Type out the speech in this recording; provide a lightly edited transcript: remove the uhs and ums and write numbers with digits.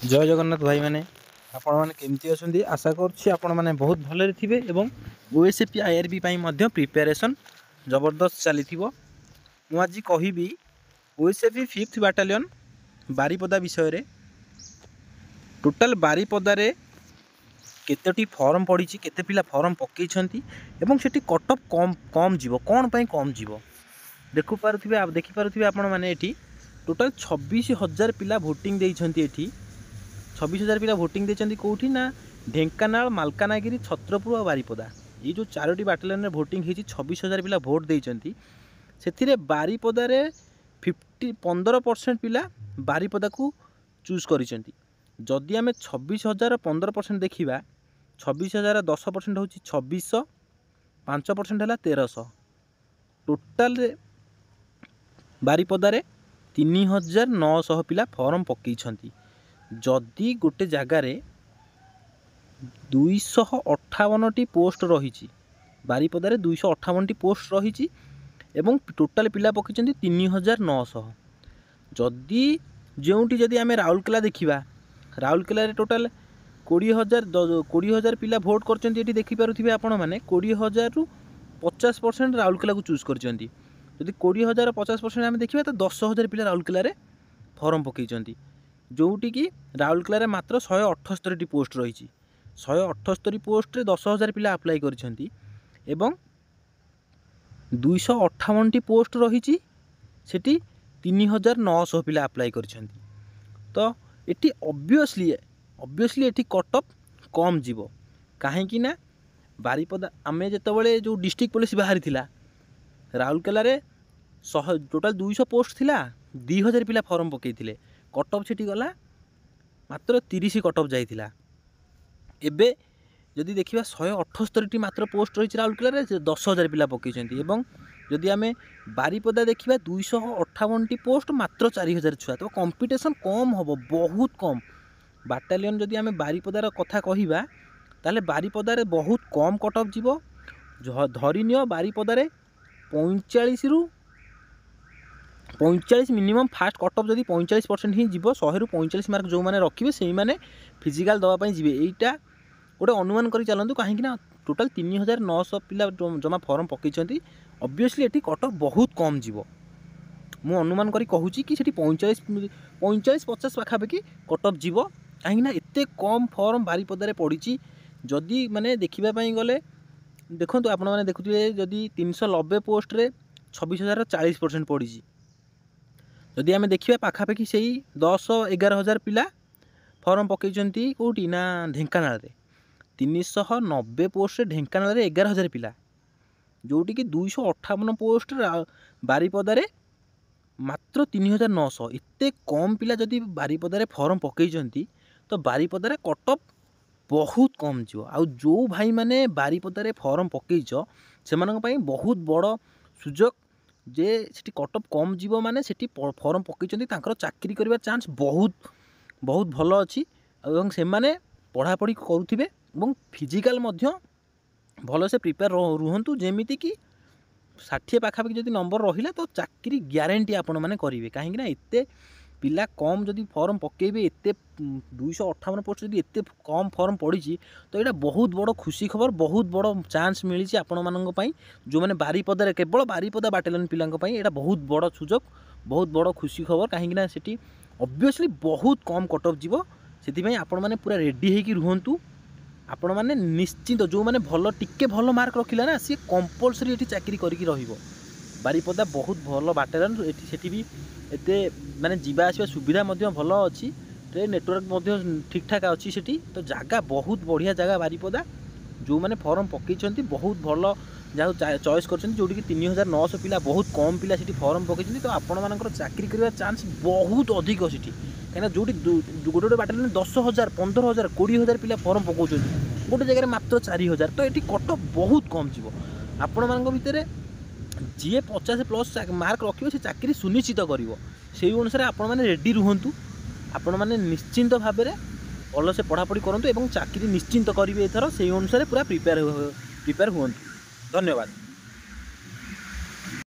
जय जगन्नाथ भाई मैंने आपण मैंने केमती अच्छी आशा करें बहुत भलरे थे और ओएसएपी आईआरबी प्रिपेरेसन जबरदस्त चली मुझे कहबी ओएसएपी 5th बाटालियन बारिपदा विषय टोटाल बारिपदारे केतोटी फॉर्म पड़ी केते पिला फॉर्म पकई से कटअफ कम कम जीव कौन पाई कम जीव देखिपे आपण मैंने टोटाल 26,000 पिला भोटिंग देती 26,000 पिला भोटिंग देती कौटी ना ढेंकानाल मालकानगिरी छत्रपुर और बारिपदा ये जो 4टी बाटालियन भोटिंग होती 26,000 पिला भोट देती से बारिपदारे 15% पिला बारिपदा को चूज कर जदि आम 26,000 15% देखा 26,000 10% हूँ 2600 5% है 1300 टोटाल बारिपदारे 3,900 पिला फॉर्म पकई जदि गोटे जगार 258टी पोस्ट रही बारिपदारे 258टी पोस्ट रही टोटाल पिला पकई 3,900 जदि जोटी जदि आम राउरकेला देखा राउरकेला टोटाल 20,000 पिला भोट कर देखिपे आपण मैंने 20,000 रु 50% राउरकेला को चूज कर जदि 20,000 50% आम देखा तो 10,000 पिला राउरकेला फॉर्म पकई जोटी कि राउरकेला मात्र 178टी पोस्ट रही 178 पोस्ट 10,000 पिला आप्लाय कर 258टी पोस्ट रही 3,900 पिला आप्लाय कर तो ये ऑब्वियसली ये कटअफ कम जीव कहीं ना बारिपदा आम जिते जो डिस्ट्रिक्ट पुलिस बाहरी थिला राउरकेला टोटाल 200 पोस्ट थिला 2,000 पिला फॉर्म पकई कटअफ से गला मात्र 30 कटअफ जाइथिला एबे जदि देखिबा 178टी मात्र पोस्ट रही राउरकेला 10,000 पिला पकई जदि आम बारिपदा देखिबा 258टी पोस्ट मात्र 4,000 छुआ तो कंपटीशन कम हम बहुत कम बाटालियन जदि आम बारिपदार कथा कहवा ताले बारिपदारे बहुत कम कटअफ जीव धरी नियो बारिपदारे 45 रु 45 मिनिमम फास्ट कटअफ जदि 45% ही जीव 100 रु 45 मार्क जो मैंने रखिए से मैंने फिजिकाल दवाई जी यहीटा गोटे अनुमान कर चलतु कहीं टोटाल 3,900 पिला जमा फॉर्म पकई ऑब्वियसली ये कटअफ बहुत कम जीव मु अनुमान करी कहूँ कि 45-50 पाखापाखि कटअफ जीव कहीं एत कम फॉर्म बारिपदारे पड़ी जदि माने देखापी गले देखो आपण मैंने देखुए जदि 390 पोस्ट रे 26,000 40% पड़ी जदि आम देखा पाखापाखि से 10-11,000 पिला फॉर्म पकई कौटी ना ढेंकानाल 390 पोस्ट ढेंकानाल 11,000 पिला जोटी कि 258 पोस्ट बारिपदारे मात्र 3,900 एत कम पिला जदि बारिपदारे फॉर्म पकई तो बारिपदारे कटअफ बहुत कम जीव आउ जो भाई माने बारिपदारे फॉर्म पकईच से बहुत बड़ सुजोग जे सेठी कटअफ कम जीव माने सेठी फॉर्म पकई चाकरी करने चांस बहुत बहुत भल अच्छी से माने पढ़ापढ़ी करुवे और फिजिकाल भल से प्रिपेयर रुहतु जमीती कि 60 पाखापाखि जब नंबर रहा तो चाकरी ग्यारंटी आपण मैंने करेंगे कहीं एत पिला कम जदि फॉर्म पकेबे एत 258 पोस्ट जदि एत कम फॉर्म पड़ी तो यहाँ बहुत बड़ खुशी खबर बहुत बड़ चांस मिली आपण मानी जो मैंने बारिपदारे केवल बारिपदा बाटालियन पिलांई यहाँ बहुत बड़ सुजोग बहुत बड़ खुशी खबर कहीं से ऑब्वियसली बहुत कम कटअफ जीव से आपण मैंने पूरा रेडी होकर रुहतु आपण मैंने निश्चिंत जो मैंने भल टिके भल मार्क रखिला ना सी कंपलसरी ये चाकरी करके बारिपदा बहुत भल बाटालियन सेठी भी एते माने जीवा आसवा सुविधा भल अच्छी ट्रेन नेटवर्क ठीक ठाक अच्छी सेठी तो जगह बहुत बढ़िया जगह बारिपदा जो मैंने फॉर्म पकई बहुत भल जहाँ चॉइस कर जोटी 3,900 पिला बहुत कम पिला सेठी फॉर्म पकई तो आपण मानकर चाकरी करने चांस बहुत अधिक सेठी कहीं जोटी गोटे गोटे बाटालियन 10,000 15,000 20,000 पिला फॉर्म पकाउछन गोटे जगह मात्र 4,000 तो ये कटअफ बहुत कम जीव आपण मान भितर जी 50+ मार्क रखिए से चाकरी सुनिश्चित कर से अनुसार आपण मैंने रेडी रुहतु आपण मैंने निश्चिंत भाव में भल से पढ़ापढ़ी करूँ और चाकरी निश्चिंत करेंगे एथर से अनुसार पूरा प्रिपेयर हुए धन्यवाद।